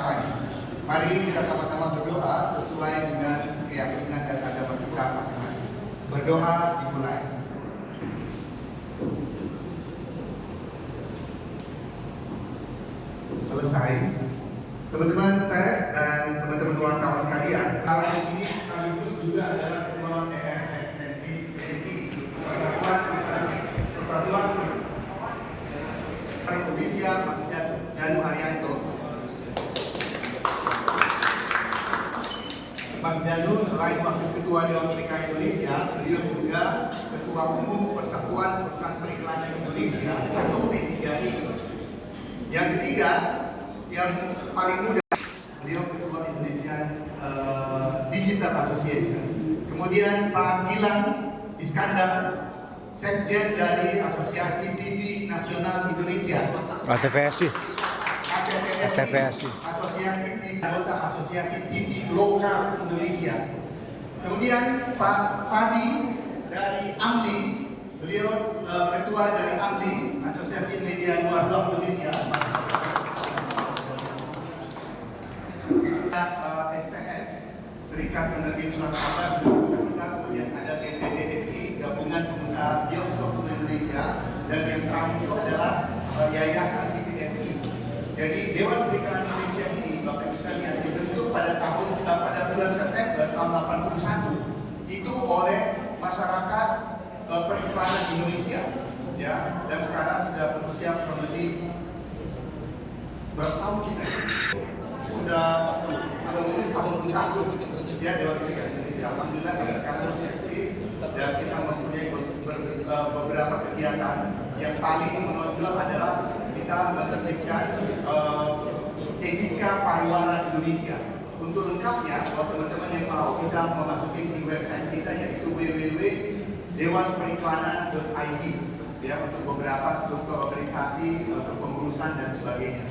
kampanye. Mari kita sama-sama berdoa sesuai dengan keyakinan dan agama kita masing-masing. Berdoa dimulai. Selesai. Teman-teman pers dan teman-teman wartawan sekalian, hari ini sekaligus juga adalah Ketua PRSNI Persatuan Indonesia, Mas Janu Haryanto. Mas Janu selain wakil Ketua Dewan Pernikahan Indonesia, beliau juga Ketua Umum Persatuan Perusahaan Periklanan Indonesia atau P3I. Yang ketiga, yang paling muda, beliau Ketua Indonesian Digital Association. Kemudian Pak Gilang Iskandar, Sekjen dari Asosiasi TV Nasional Indonesia. ATVSI. Asosiasi TV, anggota Asosiasi TV Lokal Indonesia. Kemudian Pak Fadi dari AMLI, beliau ketua dari AMLI, Asosiasi Media Luar Indonesia. SPS, Serikat Penerbit Surat Kabar kita, kemudian ada PTDSI, Gabungan Pengusaha Bioskop Indonesia, dan yang terakhir itu adalah Yayasan TVRI. Jadi Dewan Perikanan Indonesia ini, Bapak Ibu sekalian, dibentuk pada bulan September tahun 81 itu oleh masyarakat periklanan Indonesia, ya, dan sekarang sudah berusia kurang lebih berapa tahun kita? Sudah lebih 40 tahun ya Dewan Perikanan Indonesia. Alhamdulillah sampai sekarang masih eksis dan kita mempunyai beberapa kegiatan. Yang paling menonjol adalah kita menerbitkan Etika Pariwara Indonesia. Untuk lengkapnya, buat teman-teman yang mau bisa memasuki di website kita yaitu www.dewanperiklanan.id ya, untuk beberapa organisasi, kepengurusan dan sebagainya.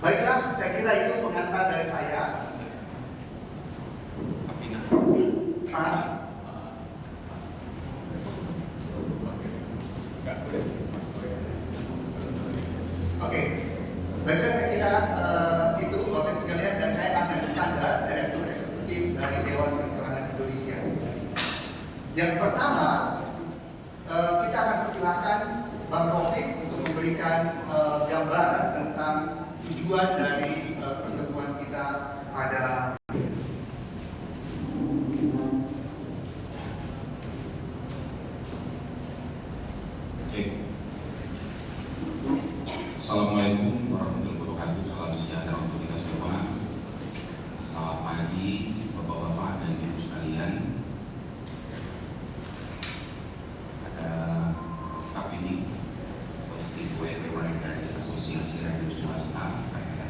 Baiklah, saya kira itu pengantar dari saya. Oke, baiklah, saya kira itu Bapak Ibu sekalian, dan saya akan Iskandar, Direktur Eksekutif dari Dewan Perikanan Indonesia. Yang pertama, kita akan persilakan Bang Rofik untuk memberikan gambaran tentang tujuan dari pertemuan kita pada Assalamualaikum warahmatullahi wabarakatuh. Salam sejahtera untuk kita semua. Selamat pagi Bapak-bapak dan Ibu sekalian. Pada tahap ini konstituen Dewan dari Asosiasi Radio Swasta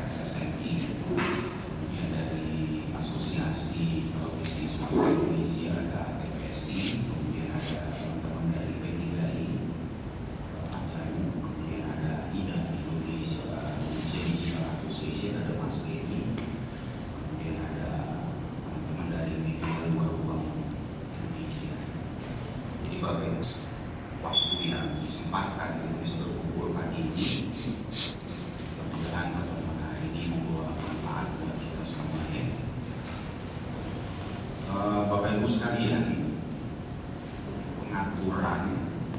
SSNI, kemudian dari Asosiasi Televisi Swasta Indonesia ada TPSI, kemudian ada teman-teman dari P3I, Pak Janu, kemudian ada IDA Indonesia Digital Association, ada Mas Kenny, kemudian ada teman-teman dari Media Luar Indonesia. Jadi Bapak Ibu, waktu yang disempatkan bisa berkumpul pagi ini, mudah-mudahan pertemuan hari ini membawa manfaat buat kita semuanya. Bapak Ibu sekalian, pengaturan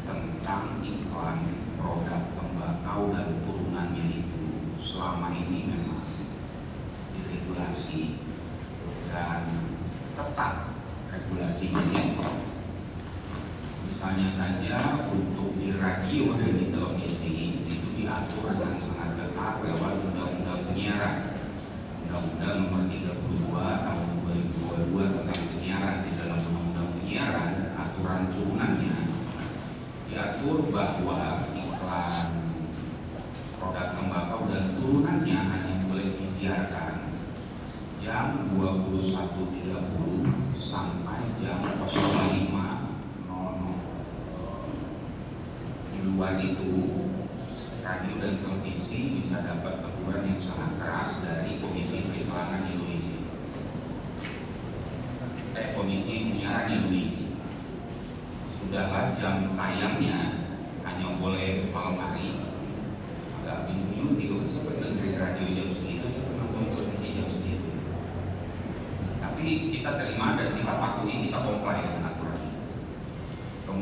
tentang iklan produk tembakau dan turunannya itu selama ini memang diregulasi dan ketat regulasinya nyetok. Misalnya saja untuk di radio dan di televisi itu diatur dengan sangat ketat lewat Undang-Undang Penyiaran, Undang-Undang Nomor 32 Tahun 2022 tentang penyiaran. Di dalam Undang-Undang Penyiaran, aturan turunannya diatur bahwa iklan produk tembakau dan turunannya hanya boleh disiarkan jam 21.30 sampai jam 05.00. Di luar itu, radio dan televisi bisa dapat teguran yang sangat keras dari Komisi Periklanan Indonesia, Komisi Penyiaran Indonesia. Sudahlah jam tayangnya hanya boleh malam hari, agak bingung gitu kan, siapa dengerin radio jam segitu, siapa nonton televisi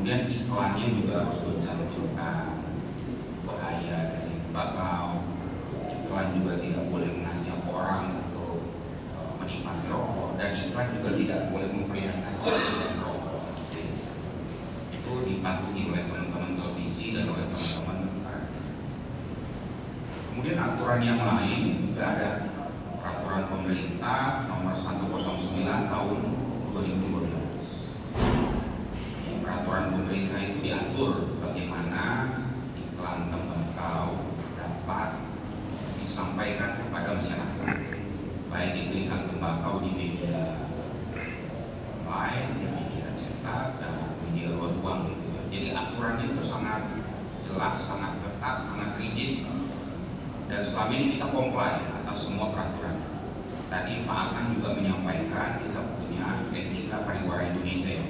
Kemudian iklannya juga harus mencantumkan bahaya dari tembakau. Iklan juga tidak boleh mengajak orang untuk menikmati rokok, dan iklan juga tidak boleh memperlihatkan orang dengan rokok. Itu dipatuhi oleh teman-teman televisi dan oleh teman-teman. Kemudian aturan yang lain juga ada peraturan pemerintah nomor 109 tahun 2012. Peraturan pemerintah itu diatur bagaimana iklan tembakau dapat disampaikan kepada masyarakat, baik itu iklan tembakau di media online, di media cetak, dan media luar ruang gitu ya. Jadi aturannya itu sangat jelas, sangat ketat, sangat rigid, dan selama ini kita comply atas semua peraturan. Tadi Pak Akan juga menyampaikan kita punya etika pariwara Indonesia ya.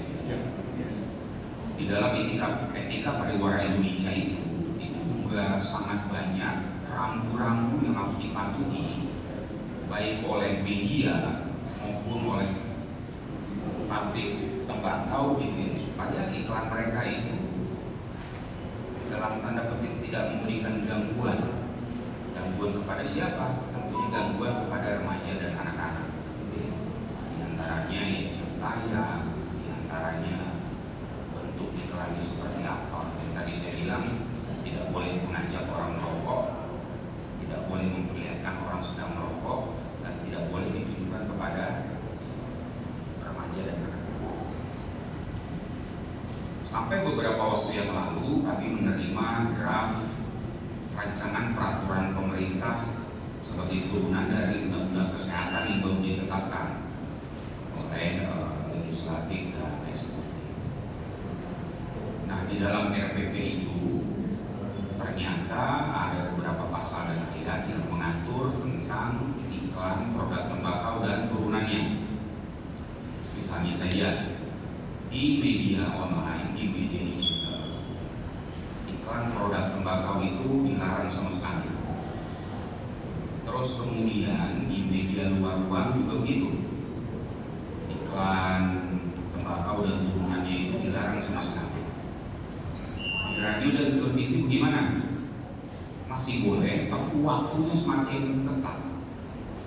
Di dalam etika pariwara Indonesia itu juga sangat banyak rambu-rambu yang harus dipatuhi, baik oleh media maupun oleh pabrik tembakau gitu ya, supaya iklan mereka itu dalam tanda petik tidak memberikan gangguan kepada siapa? Tentunya gangguan kepada remaja dan anak-anak. Di antaranya ya cahaya, di antaranya bentuk iklannya seperti apa. Yang tadi saya bilang tidak boleh mengajak orang merokok, tidak boleh memperlihatkan orang sedang merokok, dan tidak boleh ditujukan kepada remaja dan anak-anak. Sampai beberapa waktu yang lalu kami menerima draft rancangan peraturan pemerintah sebagai turunan dari Undang-Undang Kesehatan yang baru ditetapkan oleh legislatif dan eksekutif. Nah, di dalam RPP itu ternyata ada beberapa pasal dan ayat yang mengatur tentang iklan produk tembakau dan turunannya. Misalnya saja di media online, di media digital, iklan produk tembakau itu dilarang sama sekali. Terus kemudian di media luar ruang juga begitu, iklan tembakau dan turunannya itu dilarang sama sekali. Di radio dan televisi bagaimana? Masih boleh, tapi waktunya semakin ketat.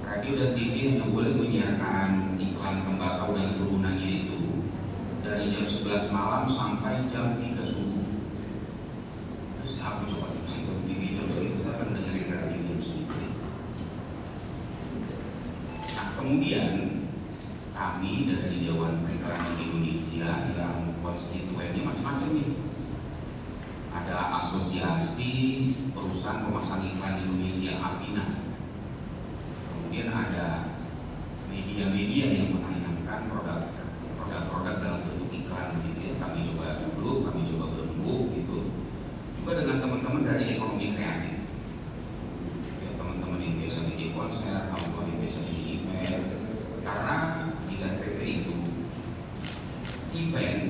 Radio dan TV hanya boleh menyiarkan iklan tembakau dan turunannya itu dari jam 11 malam sampai jam 3 subuh. Terus aku coba nonton TV jam segitu, saya akan dengerin radio jam segitu. Nah, kemudian kami dari Dewan Periklanan Indonesia yang konstituennya macam-macam nih. Ada Asosiasi Perusahaan Pemasang Iklan Indonesia (APINA). Kemudian ada media-media yang menayangkan produk-produk dalam bentuk iklan gitu ya. Kami coba dulu, kami coba berembuk gitu. Juga dengan teman-teman dari ekonomi kreatif. Ya, teman-teman yang biasa bikin konser, teman-teman yang biasa bikin event. Karena di RPP itu event,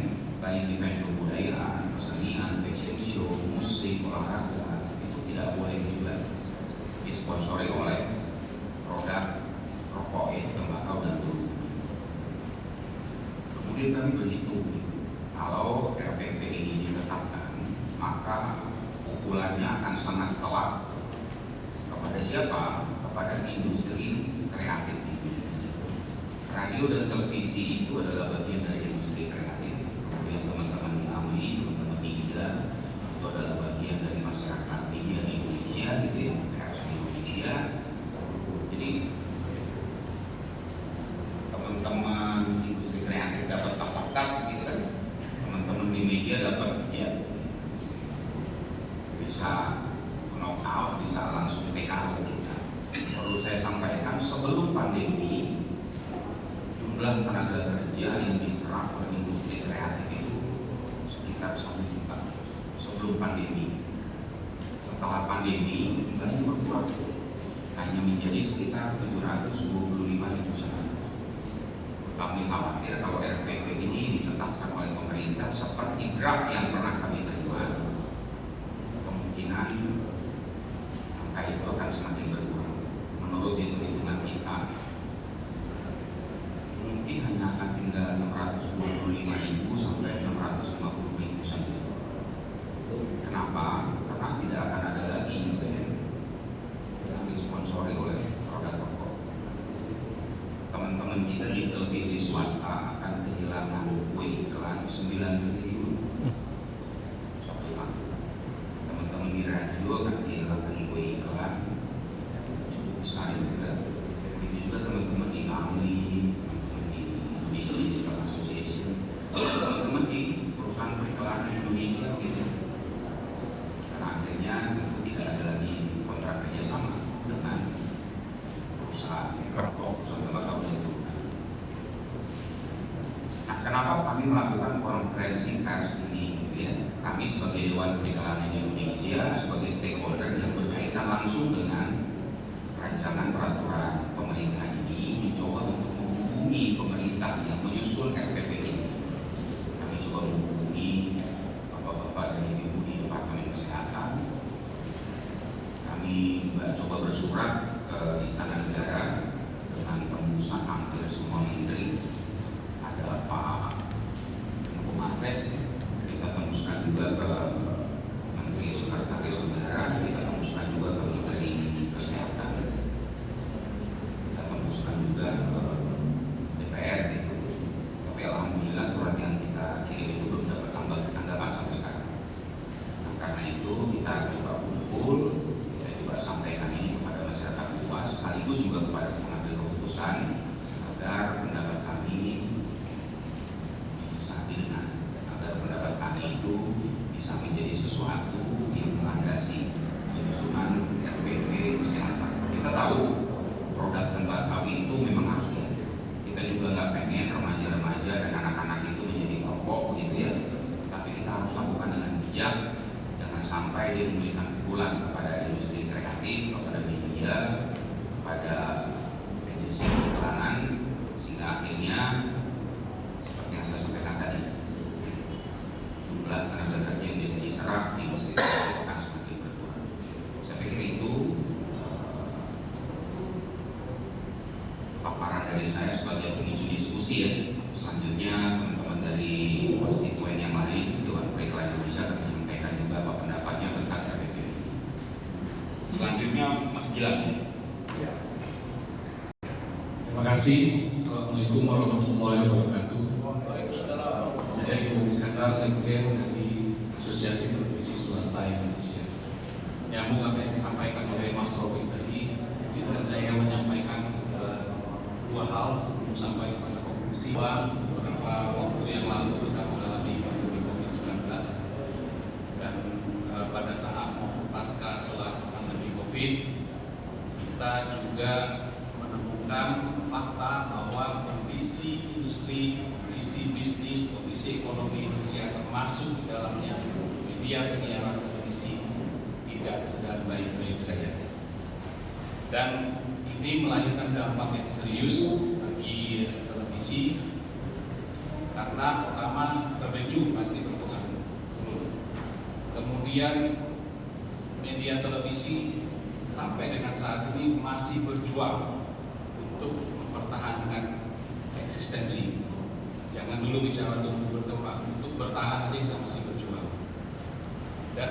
baik event kebudayaan, kesenian, fashion show, musik, olahraga, itu tidak boleh juga disponsori oleh produk rokok ya, tembakau dan turunan. Kemudian kami berhitung kalau RPP ini ditetapkan, maka pukulannya akan sangat telak kepada siapa? Kepada industri kreatif di Indonesia. Radio dan televisi itu adalah bagian dari industri kreatif. Kemudian teman-teman di AMI, teman-teman di IDA itu adalah bagian dari masyarakat media di Indonesia gitu ya, pers di Indonesia. Jadi teman-teman industri kreatif dapat tempat gitu kan, teman-teman di media dapat jet, bisa knock out, bisa langsung PKO kita. Perlu saya sampaikan, sebelum pandemi jumlah tenaga kerja yang diserap oleh industri kreatif itu sekitar 1 juta sebelum pandemi. Setelah pandemi jumlahnya berkurang, hanya menjadi sekitar 725.000 saja. Kami khawatir kalau RPP ini ditetapkan oleh pemerintah seperti draft yang pernah kami terima, kemungkinan angka itu akan semakin berkurang. Menurut hitung-hitungan kita, mungkin hanya akan tinggal 625.000 sampai 650.000 disponsori oleh produk rokok. Teman-teman kita di televisi swasta akan kehilangan kue iklan 9 triliun. Teman-teman di radio akan kehilangan kue iklan cukup besar juga. Begitu juga teman-teman di AMLI, teman-teman di Indonesia Digital Association, teman-teman di perusahaan periklanan Indonesia gitu. Karena akhirnya tentu tidak ada lagi kontrak kerjasama dengan perusahaan tembakau itu. Nah, kenapa kami melakukan konferensi pers ini gitu ya? Kami sebagai Dewan Periklanan Indonesia, sebagai stakeholder yang berkaitan langsung dengan rancangan peraturan pemerintah ini, mencoba untuk menghubungi pemerintah yang menyusun RPP ini. Kami coba menghubungi bapak-bapak dan ibu di Departemen Kesehatan. Kami juga coba bersurat ke Istana Negara dengan tembusan hampir semua menteri. Ada Pak Menko Marves, kita tembuskan juga ke Menteri Sekretaris Negara, kita tembuskan juga ke Menteri Kesehatan, kita tembuskan juga ke DPR gitu. Tapi alhamdulillah surat yang kita kirim itu belum dapat tanggapan sampai sekarang. Nah, karena itu kita coba kumpul, kita coba sampaikan ini kepada masyarakat luas, sekaligus juga kepada pengambil keputusan agar pendapat kami bisa didengar, agar pendapat kami itu bisa menjadi sesuatu yang melandasi penyusunan RPP kesehatan. Kita tahu produk tembakau itu memang harus diatur. Kita juga nggak pengen remaja-remaja dan anak-anak itu menjadi perokok begitu ya. Tapi kita harus lakukan dengan bijak, jangan sampai dia memberikan pukulan kepada industri kreatif, kepada media, kepada agensi periklanan, sehingga akhirnya seperti yang saya sampaikan tadi, jumlah tenaga kerja yang bisa diserap di industri kreatif akan semakin berkurang. Saya pikir itu paparan dari saya sebagai pemicu diskusi ya. Selanjutnya teman-teman dari konstituen yang lain, Dewan Periklanan Indonesia akan menyampaikan juga apa pendapatnya tentang RPP. Selanjutnya Mas Gilang. Terima kasih. Assalamualaikum warahmatullahi wabarakatuh. Saya Ibu Iskandar, Sekjen dari Asosiasi Televisi Swasta Indonesia. Nyambung apa yang disampaikan oleh Mas Rofik tadi, izinkan saya menyampaikan dua hal sebelum sampai kepada konklusi. Beberapa waktu yang lalu kita mengalami pandemi COVID-19 dan pada saat maupun pasca setelah pandemi COVID, kita juga menemukan fakta bahwa kondisi industri, kondisi bisnis, kondisi ekonomi Indonesia termasuk di dalamnya media penyiaran televisi tidak sedang baik-baik saja. Dan ini melahirkan dampak yang serius bagi televisi karena pertama revenue pasti berpengaruh turun. Kemudian media televisi sampai dengan saat ini masih berjuang untuk mempertahankan eksistensi. Jangan dulu bicara tumbuh berkembang, untuk bertahan aja kita masih berjuang. Dan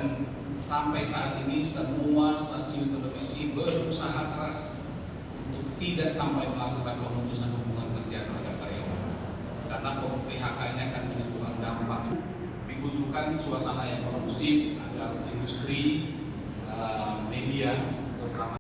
sampai saat ini semua stasiun televisi berusaha keras untuk tidak sampai melakukan pemutusan hubungan kerja terhadap karyawan, karena PHK ini akan menimbulkan dampak. Dibutuhkan suasana yang kondusif agar industri media terutama